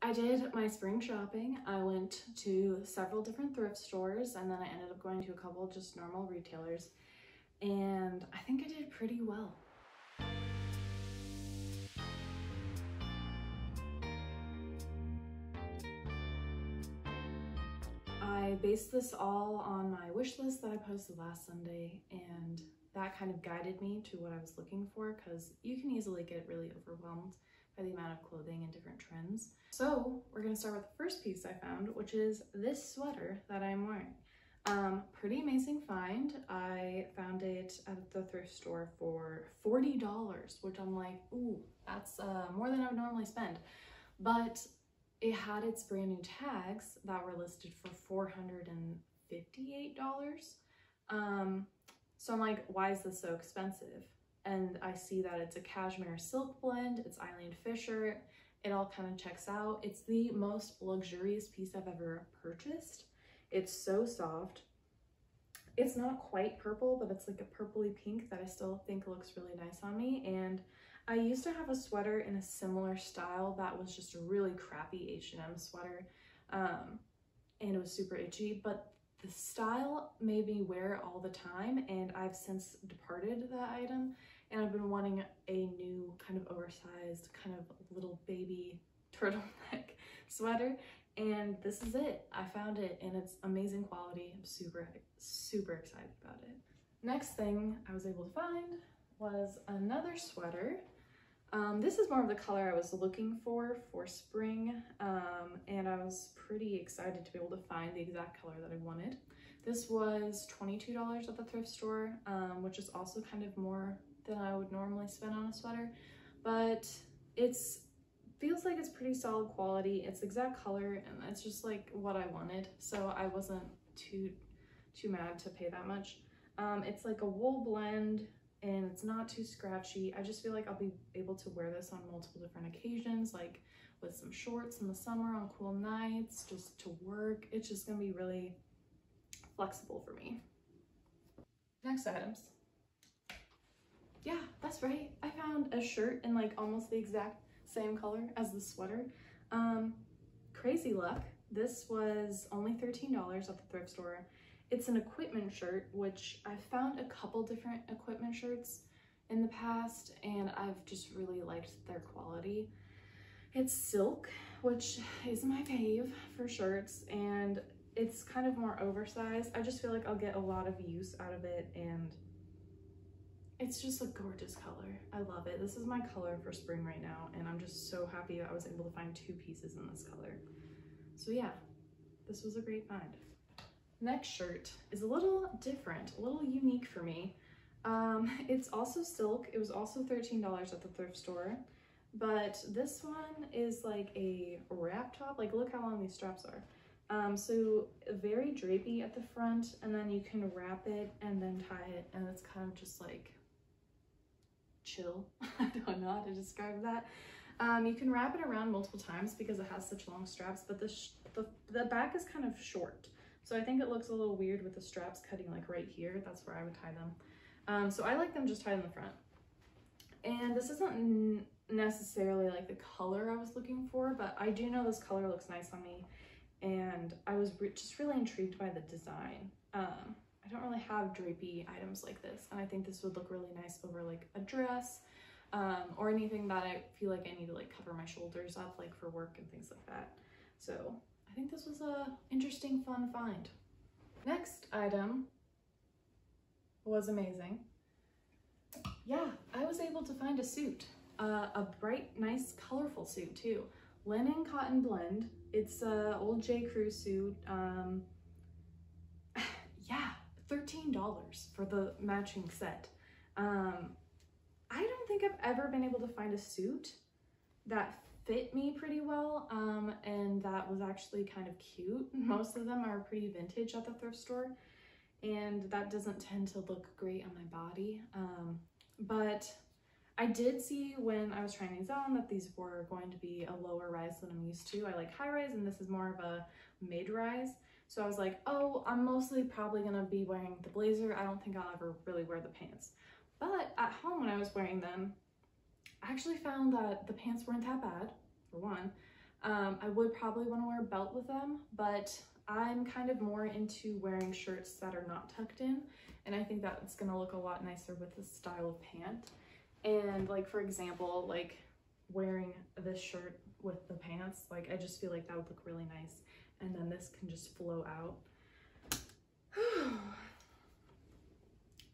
I did my spring shopping. I went to several different thrift stores and then I ended up going to a couple just normal retailers, and I think I did pretty well. I based this all on my wish list that I posted last Sunday, and that kind of guided me to what I was looking for, because you can easily get really overwhelmed by the amount of clothing and different trends. So we're gonna start with the first piece I found, which is this sweater that I'm wearing. Pretty amazing find. I found it at the thrift store for $40, which I'm like, ooh, that's more than I would normally spend. But it had its brand new tags that were listed for $458. So I'm like, why is this so expensive? And I see that it's a cashmere silk blend, it's Eileen Fisher, it all kind of checks out. It's the most luxurious piece I've ever purchased. It's so soft. It's not quite purple, but it's like a purpley pink that I still think looks really nice on me. And I used to have a sweater in a similar style that was just a really crappy H&M sweater, and it was super itchy, but the style made me wear it all the time, and I've since departed that item, and I've been wanting a new kind of oversized kind of little baby turtleneck sweater, and this is it. I found it and it's amazing quality. I'm super excited about it. Next thing I was able to find was another sweater. This is more of the color I was looking for spring, and I was pretty excited to be able to find the exact color that I wanted. This was $22 at the thrift store, which is also kind of more than I would normally spend on a sweater, but feels like it's pretty solid quality. It's the exact color and it's just like what I wanted, so I wasn't too mad to pay that much. It's like a wool blend, and it's not too scratchy. I just feel like I'll be able to wear this on multiple different occasions, like with some shorts in the summer on cool nights, just to work. It's just gonna be really flexible for me. Next items. Yeah, that's right. I found a shirt in like almost the exact same color as the sweater. Crazy luck. This was only $13 at the thrift store. It's an equipment shirt, which I've found a couple different equipment shirts in the past, and I've just really liked their quality. It's silk, which is my fave for shirts, and it's kind of more oversized. I just feel like I'll get a lot of use out of it, and it's just a gorgeous color. I love it. This is my color for spring right now, and I'm just so happy that I was able to find two pieces in this color. So yeah, this was a great find. Next shirt is a little different, a little unique for me. It's also silk. It was also $13 at the thrift store, but this one is like a wrap top. Like, look how long these straps are. So very drapey at the front, and then you can wrap it and then tie it, and it's kind of just like chill. I don't know how to describe that. You can wrap it around multiple times because it has such long straps, but the back is kind of short. So I think it looks a little weird with the straps cutting like right here. That's where I would tie them. So I like them just tied in the front. And this isn't necessarily like the color I was looking for, but I do know this color looks nice on me. And I was just really intrigued by the design. I don't really have drapey items like this, and I think this would look really nice over like a dress, or anything that I feel like I need to like cover my shoulders up, like for work and things like that. So I think this was a interesting, fun find. Next item was amazing. Yeah, I was able to find a suit, a bright, nice, colorful suit too. Linen cotton blend. It's a old J. Crew suit. Yeah, $13 for the matching set. I don't think I've ever been able to find a suit that fit me pretty well, and that was actually kind of cute. Most of them are pretty vintage at the thrift store, and that doesn't tend to look great on my body. But I did see when I was trying these on that these were going to be a lower rise than I'm used to. I like high rise, and this is more of a mid rise. So I was like, oh, I'm mostly probably gonna be wearing the blazer. I don't think I'll ever really wear the pants. But at home when I was wearing them, I actually found that the pants weren't that bad, for one, I would probably want to wear a belt with them, but I'm kind of more into wearing shirts that are not tucked in, and I think that it's gonna look a lot nicer with this style of pant. And like, for example, like wearing this shirt with the pants, like I just feel like that would look really nice, and then this can just flow out.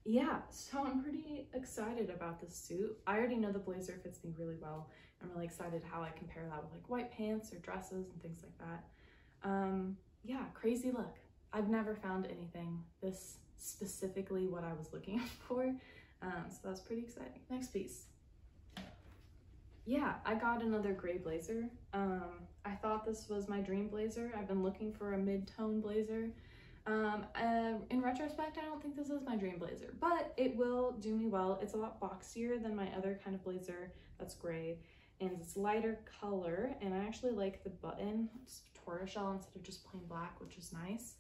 Yeah, so I'm pretty excited about this suit. I already know the blazer fits me really well. I'm really excited how I compare that with like white pants or dresses and things like that. Yeah, crazy look. I've never found anything this specifically what I was looking for. So that's pretty exciting. Next piece. Yeah, I got another gray blazer. I thought this was my dream blazer. I've been looking for a mid-tone blazer. In retrospect, I don't think this is my dream blazer, but it will do me well. It's a lot boxier than my other kind of blazer that's gray, and it's lighter color, and I actually like the button. It's tortoiseshell instead of just plain black, which is nice.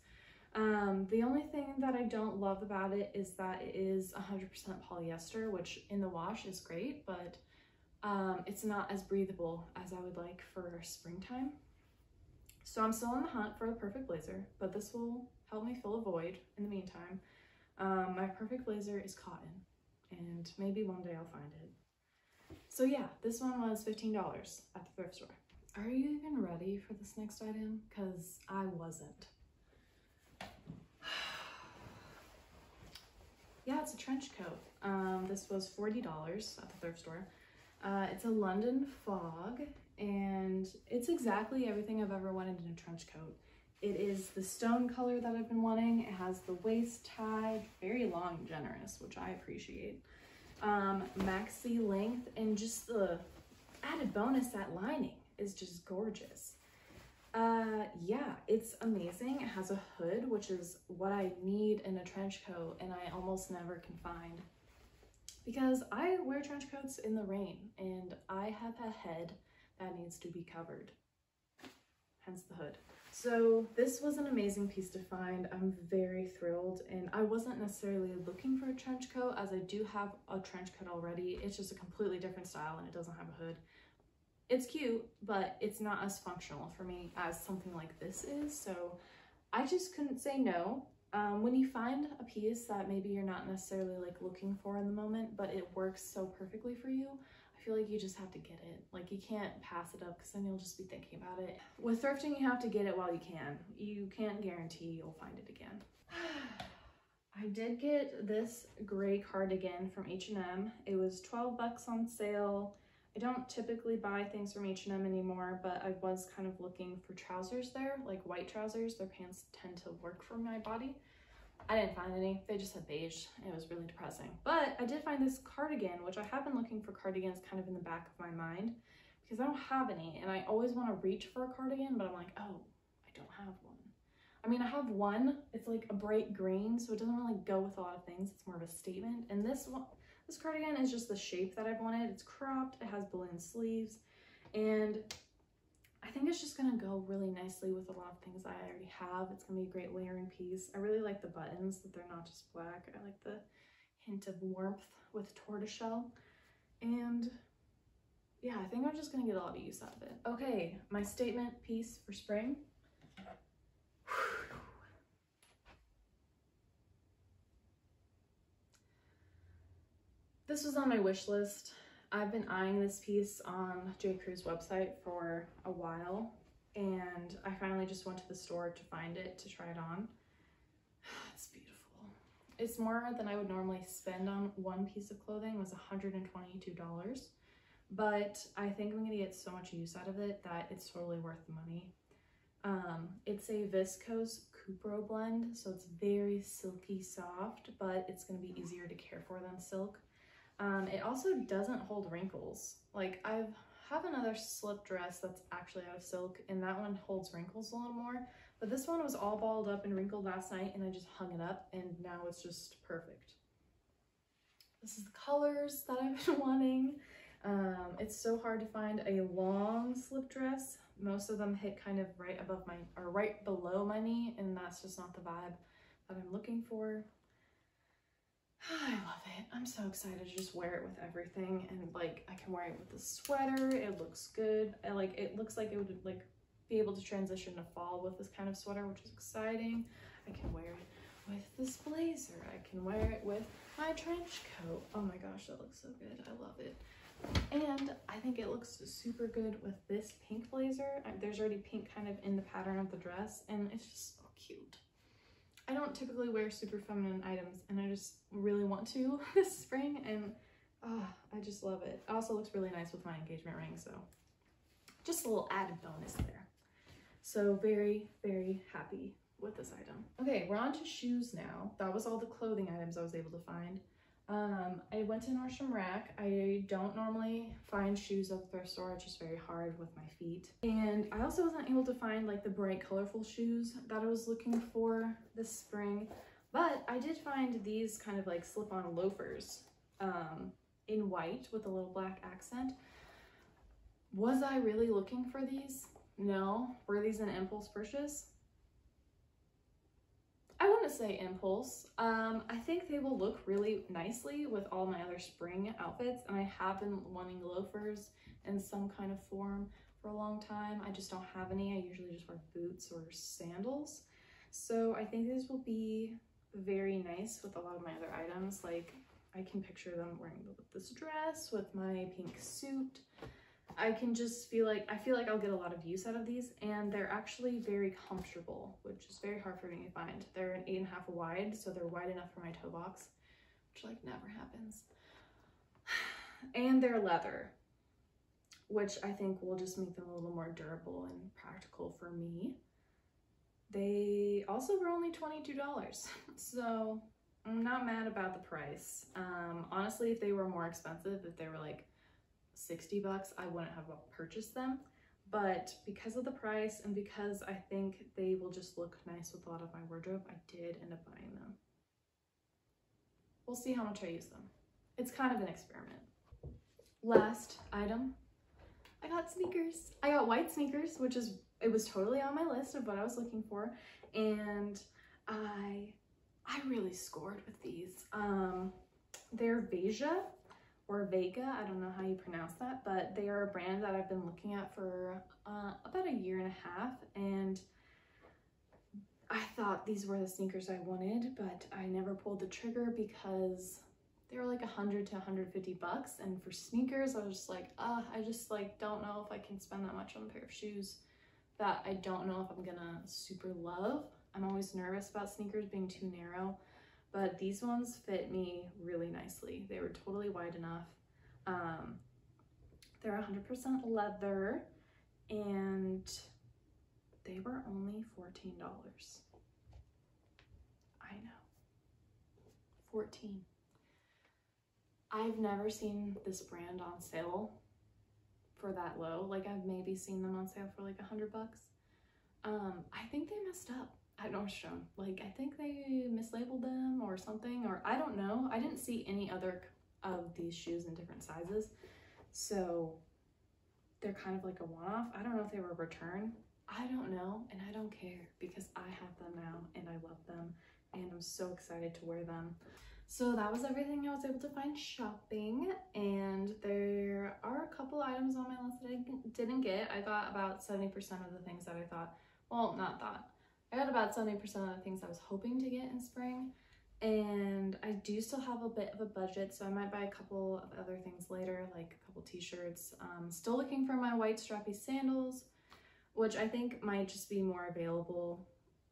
The only thing that I don't love about it is that it is 100% polyester, which in the wash is great, but it's not as breathable as I would like for springtime. So I'm still on the hunt for the perfect blazer, but this will help me fill a void in the meantime. My perfect blazer is cotton, and maybe one day I'll find it. So yeah, this one was $15 at the thrift store. Are you even ready for this next item? Because I wasn't. Yeah, it's a trench coat. This was $40 at the thrift store. It's a London Fog, and it's exactly everything I've ever wanted in a trench coat. It is the stone color that I've been wanting. It has the waist tie, very long and generous, which I appreciate. Maxi length, and just the added bonus, that lining is just gorgeous. Yeah, it's amazing. It has a hood, which is what I need in a trench coat, and I almost never can find, because I wear trench coats in the rain, and I have a head that needs to be covered, hence the hood. So this was an amazing piece to find. I'm very thrilled, and I wasn't necessarily looking for a trench coat, as I do have a trench coat already. It's just a completely different style, and it doesn't have a hood. It's cute, but it's not as functional for me as something like this is, so I just couldn't say no. When you find a piece that maybe you're not necessarily like looking for in the moment, but it works so perfectly for you, I feel like you just have to get it. Like, you can't pass it up, because then you'll just be thinking about it. With thrifting, you have to get it while you can. You can't guarantee you'll find it again. I did get this gray cardigan from H&M. It was 12 bucks on sale. I don't typically buy things from H&M anymore, but I was kind of looking for trousers there, like white trousers. Their pants tend to work for my body. I didn't find any. They just had beige. It was really depressing. But I did find this cardigan, which I have been looking for cardigans kind of in the back of my mind, because I don't have any, and I always want to reach for a cardigan, but I'm like, oh, I don't have one. I mean, I have one. It's like a bright green, so it doesn't really go with a lot of things. It's more of a statement. And this one, this cardigan is just the shape that I've wanted. It's cropped, it has balloon sleeves, and I think it's just gonna go really nicely with a lot of things I already have. It's gonna be a great layering piece. I really like the buttons, that they're not just black. I like the hint of warmth with tortoiseshell. And yeah, I think I'm just gonna get a lot of use out of it. Okay, my statement piece for spring. This was on my wish list. I've been eyeing this piece on J. Crew's website for a while, and I finally just went to the store to find it, to try it on. It's beautiful. It's more than I would normally spend on one piece of clothing. It was $122, but I think I'm gonna get so much use out of it that it's totally worth the money. It's a viscose Cupro blend, so it's very silky soft, but it's gonna be easier to care for than silk. It also doesn't hold wrinkles. Like, I have another slip dress that's actually out of silk, and that one holds wrinkles a little more, but this one was all balled up and wrinkled last night, and I just hung it up, and now it's just perfect. This is the colors that I've been wanting. It's so hard to find a long slip dress. Most of them hit kind of right above my, or right below my knee, and that's just not the vibe that I'm looking for. I love it. I'm so excited to just wear it with everything, and like I can wear it with the sweater. It looks good. It looks like it would like be able to transition to fall with this kind of sweater, which is exciting. I can wear it with this blazer. I can wear it with my trench coat. Oh my gosh, that looks so good. I love it. And I think it looks super good with this pink blazer. There's already pink kind of in the pattern of the dress, and it's just so cute. I don't typically wear super feminine items, and I just really want to this spring, and I just love it. It also looks really nice with my engagement ring, so just a little added bonus there. So very, very happy with this item. Okay, we're on to shoes now. That was all the clothing items I was able to find. I went to Nordstrom Rack. I don't normally find shoes at the thrift store. It's just very hard with my feet. And I also wasn't able to find like the bright colorful shoes that I was looking for this spring, but I did find these kind of like slip-on loafers in white with a little black accent. Was I really looking for these? No. Were these an impulse purchase? I wouldn't say impulse. I think they will look really nicely with all my other spring outfits, and I have been wanting loafers in some kind of form for a long time. I just don't have any. I usually just wear boots or sandals. So I think these will be very nice with a lot of my other items. Like I can picture them wearing this dress with my pink suit. I feel like I'll get a lot of use out of these, and they're actually very comfortable, which is very hard for me to find. They're an 8.5 wide, so they're wide enough for my toe box, which like never happens. And they're leather, which I think will just make them a little more durable and practical for me. They also were only $22, so I'm not mad about the price. Honestly, if they were more expensive, if they were like 60 bucks, I wouldn't have purchased them, but because of the price and because I think they will just look nice with a lot of my wardrobe, I did end up buying them. We'll see how much I use them. It's kind of an experiment. Last item, I got sneakers. I got white sneakers, it was totally on my list of what I was looking for, and I really scored with these. They're Veja or Vega, I don't know how you pronounce that, but they are a brand that I've been looking at for about 1.5 years, and I thought these were the sneakers I wanted, but I never pulled the trigger because they were like 100 to 150 bucks, and for sneakers, I was just like, I just like don't know if I can spend that much on a pair of shoes that I don't know if I'm gonna super love. I'm always nervous about sneakers being too narrow, but these ones fit me really nicely. They were totally wide enough. They're 100% leather, and they were only $14. I know, 14. I've never seen this brand on sale for that low. Like I've maybe seen them on sale for like 100 bucks. I think they messed up at Nordstrom. Like I think they mislabeled them or something, or I don't know. I didn't see any other of these shoes in different sizes, so they're kind of like a one-off. I don't know if they were a return. I don't know, and I don't care because I have them now and I love them, and I'm so excited to wear them. So that was everything I was able to find shopping, and there are a couple items on my list that I didn't get. I got about 70% of the things that I thought, well, not thought. I got about 70% of the things I was hoping to get in spring, and I do still have a bit of a budget, so I might buy a couple of other things later, like a couple t-shirts. Still looking for my white strappy sandals, which I think might just be more available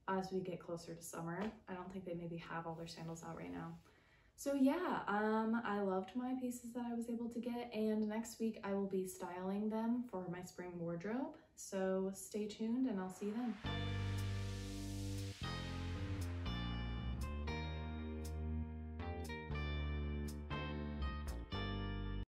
as we get closer to summer. I don't think they maybe have all their sandals out right now. So yeah, I loved my pieces that I was able to get, and next week I will be styling them for my spring wardrobe. So stay tuned and I'll see you then.